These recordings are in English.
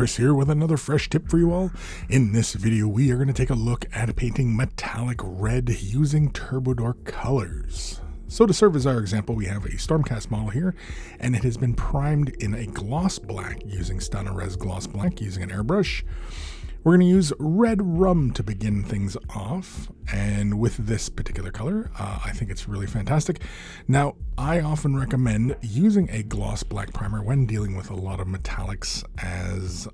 Chris here with another fresh tip for you all. In this video, we are going to take a look at painting metallic red using TurboDork colors. So to serve as our example, we have a StormCast model here, and it has been primed in a gloss black using Res Gloss Black using an airbrush. We're going to use red rum to begin things off, and with this particular color, I think it's really fantastic. Now, I often recommend using a gloss black primer when dealing with a lot of metallics, as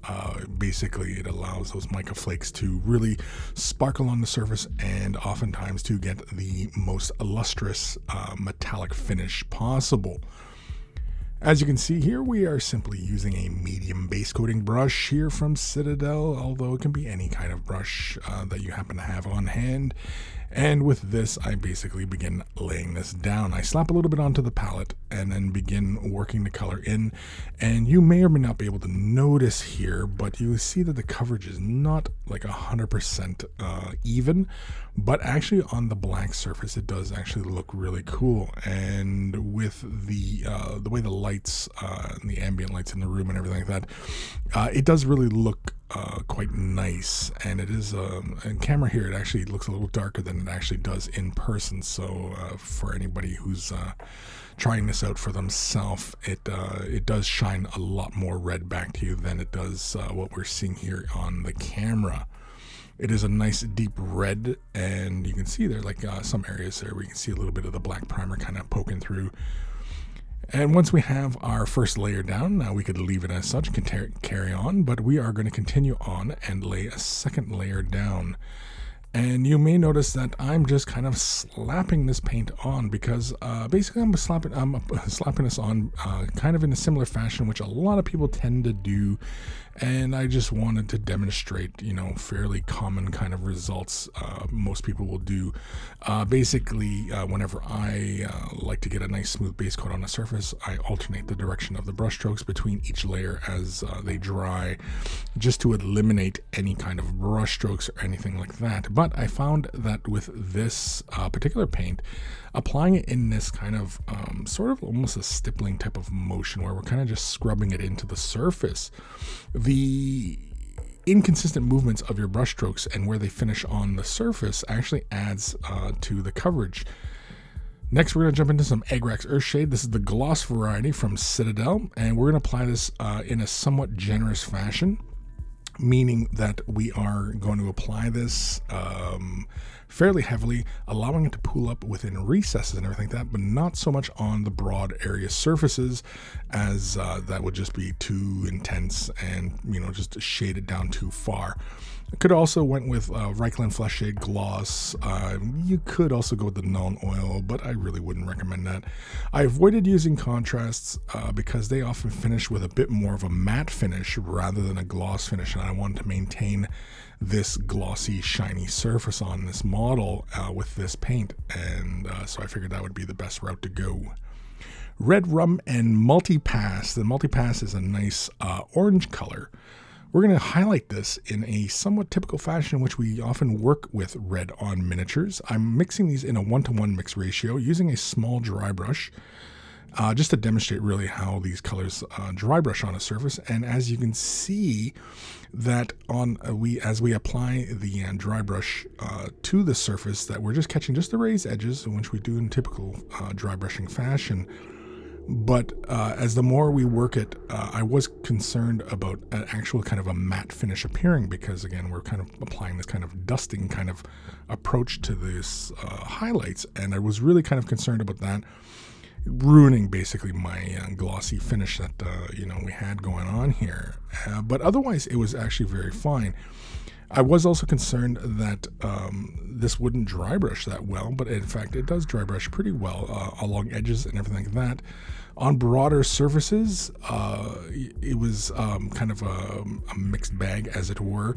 basically it allows those mica flakes to really sparkle on the surface and oftentimes to get the most lustrous metallic finish possible. As you can see here, we are simply using a medium base coating brush here from Citadel, although it can be any kind of brush that you happen to have on hand. And with this, I basically begin laying this down. I slap a little bit onto the palette and then begin working the color in. And you may or may not be able to notice here, but you see that the coverage is not like 100% even, but actually on the black surface, it does actually look really cool. And with the way the lights, the ambient lights in the room and everything like that, it does really look quite nice. And it is in camera here, it actually looks a little darker than it actually does in person. So for anybody who's trying this out for themselves, it does shine a lot more red back to you than it does what we're seeing here on the camera. It is a nice deep red, and you can see there like some areas there where you can see a little bit of the black primer kind of poking through. And once we have our first layer down, now we could leave it as such, can carry on, but we are going to continue on and lay a second layer down. And you may notice that I'm just kind of slapping this paint on because basically I'm slapping this on kind of in a similar fashion, which a lot of people tend to do. And I just wanted to demonstrate, fairly common kind of results most people will do. Basically, whenever I like to get a nice smooth base coat on a surface, I alternate the direction of the brush strokes between each layer as they dry, just to eliminate any kind of brush strokes or anything like that. But I found that with this particular paint, applying it in this kind of sort of almost a stippling type of motion where we're kind of just scrubbing it into the surface, the inconsistent movements of your brush strokes and where they finish on the surface actually adds to the coverage. Next, we're going to jump into some Agrax Earthshade. This is the gloss variety from Citadel, and we're going to apply this in a somewhat generous fashion, meaning that we are going to apply this fairly heavily, allowing it to pool up within recesses and everything like that, but not so much on the broad area surfaces, as that would just be too intense and just shade it down too far. I could also went with Reichland Flesh Shade Gloss. You could also go with the Null Oil, but I really wouldn't recommend that. I avoided using contrasts because they often finish with a bit more of a matte finish rather than a gloss finish, and I wanted to maintain this glossy, shiny surface on this model with this paint, and so I figured that would be the best route to go. Red Rum and Multipass. The Multipass is a nice orange color. We're going to highlight this in a somewhat typical fashion in which we often work with red on miniatures. I'm mixing these in a 1-to-1 mix ratio using a small dry brush just to demonstrate really how these colors dry brush on a surface. And as you can see that as we apply the dry brush to the surface, that we're just catching just the raised edges, which we do in typical dry brushing fashion. But as the more we work it, I was concerned about an actual kind of a matte finish appearing, because again, we're kind of applying this kind of dusting kind of approach to this highlights, and I was really kind of concerned about that ruining basically my glossy finish that we had going on here. But otherwise, it was actually very fine. I was also concerned that this wouldn't dry brush that well, but in fact it does dry brush pretty well along edges and everything like that. On broader surfaces, it was kind of a mixed bag, as it were.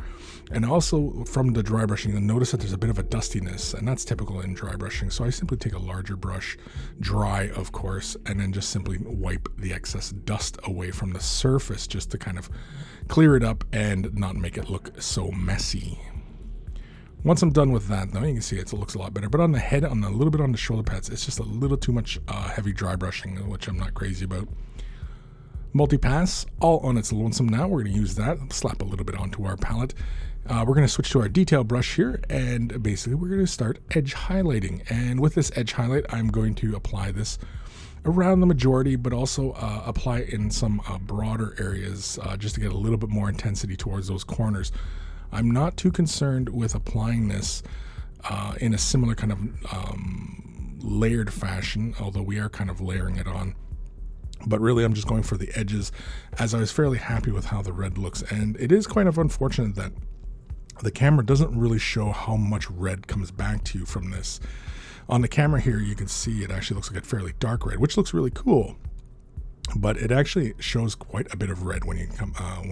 And also from the dry brushing, you'll notice that there's a bit of a dustiness, and that's typical in dry brushing. So I simply take a larger brush, dry of course, and then just simply wipe the excess dust away from the surface just to kind of clear it up and not make it look so messy. Once I'm done with that, though, you can see it looks a lot better. But on the head, a little bit on the shoulder pads, it's just a little too much heavy dry brushing, which I'm not crazy about. Multipass, all on its lonesome now. We're going to use that, slap a little bit onto our palette. We're going to switch to our detail brush here, and basically we're going to start edge highlighting. And with this edge highlight, I'm going to apply this around the majority, but also apply it in some broader areas just to get a little bit more intensity towards those corners. I'm not too concerned with applying this in a similar kind of layered fashion, although we are kind of layering it on. But really, I'm just going for the edges, as I was fairly happy with how the red looks. And it is kind of unfortunate that the camera doesn't really show how much red comes back to you from this. On the camera here, you can see it actually looks like a fairly dark red, which looks really cool. But it actually shows quite a bit of red when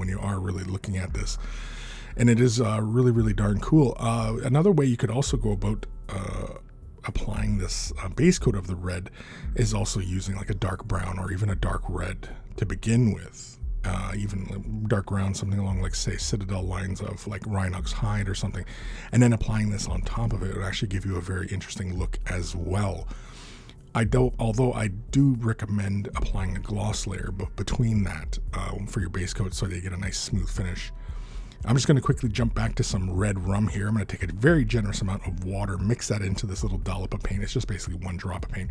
you are really looking at this. And it is really, really darn cool. Another way you could also go about applying this base coat of the red is also using like a dark brown or even a dark red to begin with. Even dark brown, something along like say Citadel lines of like Rhinox hide or something, and then applying this on top of it would actually give you a very interesting look as well. Although I do recommend applying a gloss layer between that for your base coat so that you get a nice smooth finish. I'm just going to quickly jump back to some red rum here. I'm going to take a very generous amount of water, mix that into this little dollop of paint. It's just basically one drop of paint.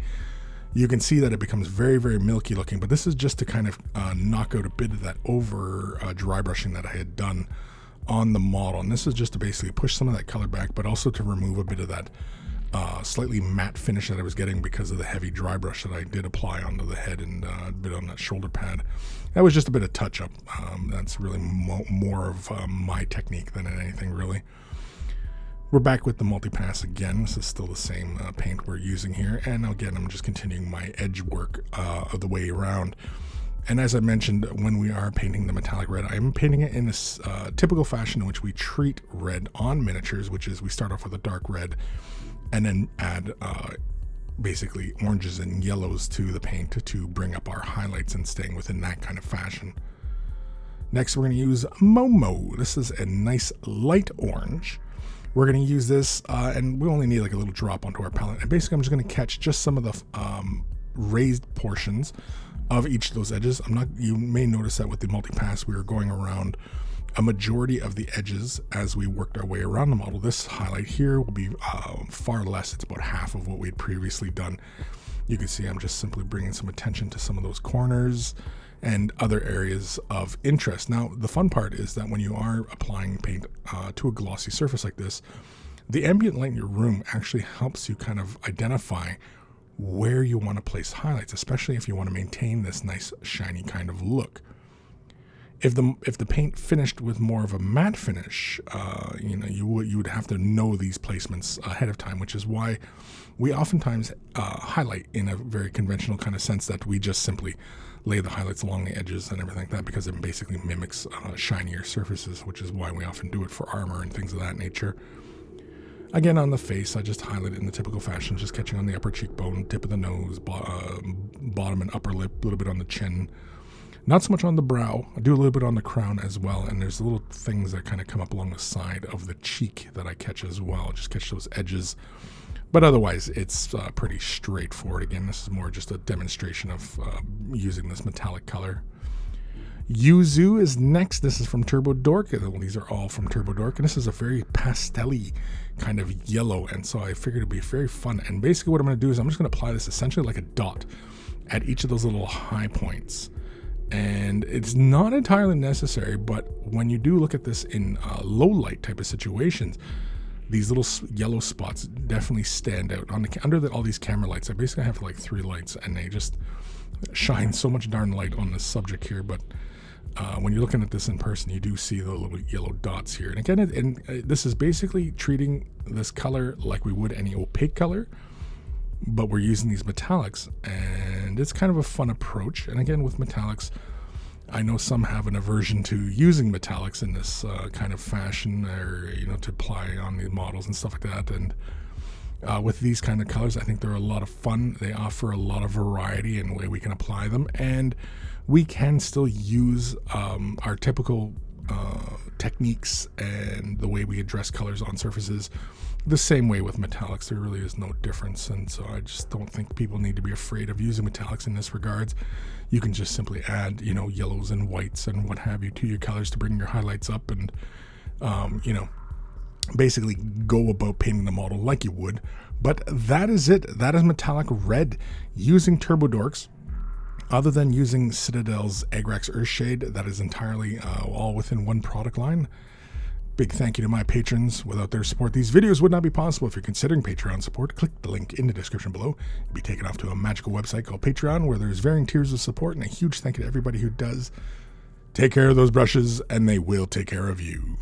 You can see that it becomes very, very milky looking, but this is just to kind of knock out a bit of that over dry brushing that I had done on the model. And this is just to basically push some of that color back, but also to remove a bit of that slightly matte finish that I was getting because of the heavy dry brush that I did apply onto the head and a bit on that shoulder pad. That was just a bit of touch up. That's really more of my technique than anything really. We're back with the Multipass again. This is still the same paint we're using here. And again, I'm just continuing my edge work of the way around. And as I mentioned, when we are painting the metallic red, I'm painting it in this typical fashion in which we treat red on miniatures, which is we start off with a dark red and then add basically oranges and yellows to the paint to bring up our highlights and staying within that kind of fashion. Next, we're going to use Momo. This is a nice light orange. We're going to use this, and we only need like a little drop onto our palette. And basically, I'm just going to catch just some of the raised portions of each of those edges. You may notice that with the Multipass, we were going around a majority of the edges as we worked our way around the model. This highlight here will be far less. It's about half of what we had previously done. You can see I'm just simply bringing some attention to some of those corners and other areas of interest. Now, the fun part is that when you are applying paint to a glossy surface like this, the ambient light in your room actually helps you kind of identify where you want to place highlights, especially if you want to maintain this nice shiny kind of look. If the paint finished with more of a matte finish, you would have to know these placements ahead of time, which is why we oftentimes highlight in a very conventional kind of sense that we just simply lay the highlights along the edges and everything like that, because it basically mimics shinier surfaces, which is why we often do it for armor and things of that nature. Again, on the face, I just highlight it in the typical fashion, just catching on the upper cheekbone, tip of the nose, bottom and upper lip, a little bit on the chin. Not so much on the brow. I do a little bit on the crown as well, and there's little things that kind of come up along the side of the cheek that I catch as well. Just catch those edges. But otherwise, it's pretty straightforward. Again, this is more just a demonstration of using this metallic color. Yuzu is next. This is from TurboDork. Well, these are all from TurboDork, and this is a very pastel-y kind of yellow, and so I figured it'd be very fun. And basically what I'm going to do is I'm just going to apply this essentially like a dot at each of those little high points. And it's not entirely necessary, but when you do look at this in low light type of situations, these little yellow spots definitely stand out. Under all these camera lights, I basically have like 3 lights, and they just shine so much darn light on this subject here. But when you're looking at this in person, you do see the little yellow dots here. And again, this is basically treating this color like we would any opaque color, but we're using these metallics, and it's kind of a fun approach. And again, with metallics, I know some have an aversion to using metallics in this kind of fashion, or to apply on the models and stuff like that. And with these kind of colors, I think they're a lot of fun. They offer a lot of variety in the way we can apply them, and we can still use our typical techniques and the way we address colors on surfaces the same way with metallics. There really is no difference, and so I just don't think people need to be afraid of using metallics in this regards. You can just simply add, yellows and whites and what have you to your colors to bring your highlights up and, basically go about painting the model like you would. But that is it. That is metallic red using TurboDorks. Other than using Citadel's Agrax Earthshade, that is entirely all within one product line. Big thank you to my patrons. Without their support, these videos would not be possible. If you're considering Patreon support, click the link in the description below. You'll be taken off to a magical website called Patreon, where there's varying tiers of support, and a huge thank you to everybody who does. Take care of those brushes, and they will take care of you.